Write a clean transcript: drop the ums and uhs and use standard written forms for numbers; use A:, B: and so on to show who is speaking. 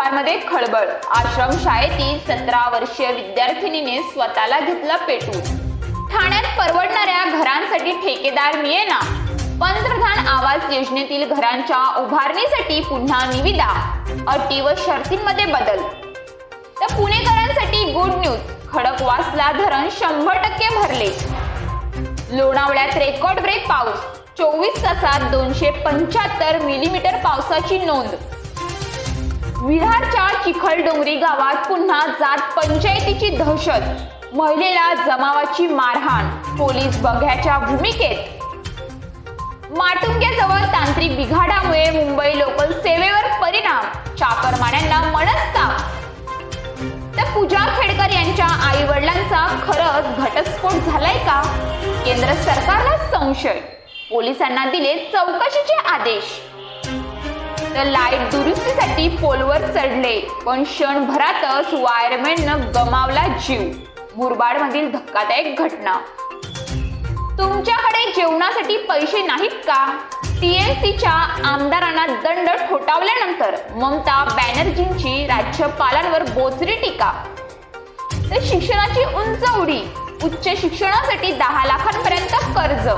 A: मुरबाडमध्ये खळबळ. आश्रमशाळेतील 17 वर्षीय विद्यार्थिनीने स्वतःला घेतला पेटून. ठाण्यात परवडणाऱ्या घरांसाठी ठेकेदार मिळेना. पंतप्रधान आवास योजनेतील घरांच्या उभारणीसाठी पुन्हा निविदा. अटी व शर्तींमध्ये बदल. तर पुणेकरांसाठी गुड न्यूज. खडकवासला धरण 100% भरले. लोणावळ्यात रेकॉर्ड ब्रेक पाऊस. 24 तासात 275 मिलीमीटर पावसाची नोंद. विरारच्या चिखलडोंगरी गावात पुन्हा जात पंचायतीची दहशत. महिलेला जमावाची मारहाण. पोलीस बघ्याच्या भूमिकेत. माटुंग्याजवळ तांत्रिक बिघाडामुळे मुंबई लोकल सेवेवर परिणाम. चाकरमान्यांना मनस्ताप. तर पूजा खेडकर यांच्या आई वडिलांचा खरंच घटस्फोट झालाय का? केंद्र सरकारला संशय. पोलिसांना दिले चौकशीचे आदेश. तर लाईट दुरुस्तीसाठी पोलवर चढले पण क्षणभरातच वायरमॅननं गमावला जीव. मुरबाडमधील धक्कादायक घटना. तुमच्याकडे जेवणासाठी पैसे नाहीत का? टीएमसीच्या आमदारांना दंड ठोठावल्यानंतर ममता बॅनर्जींची राज्यपालांवर बोचरी टीका. तर शिक्षणाची उंच उडी. उच्च शिक्षणासाठी 10 लाखांपर्यंत कर्ज.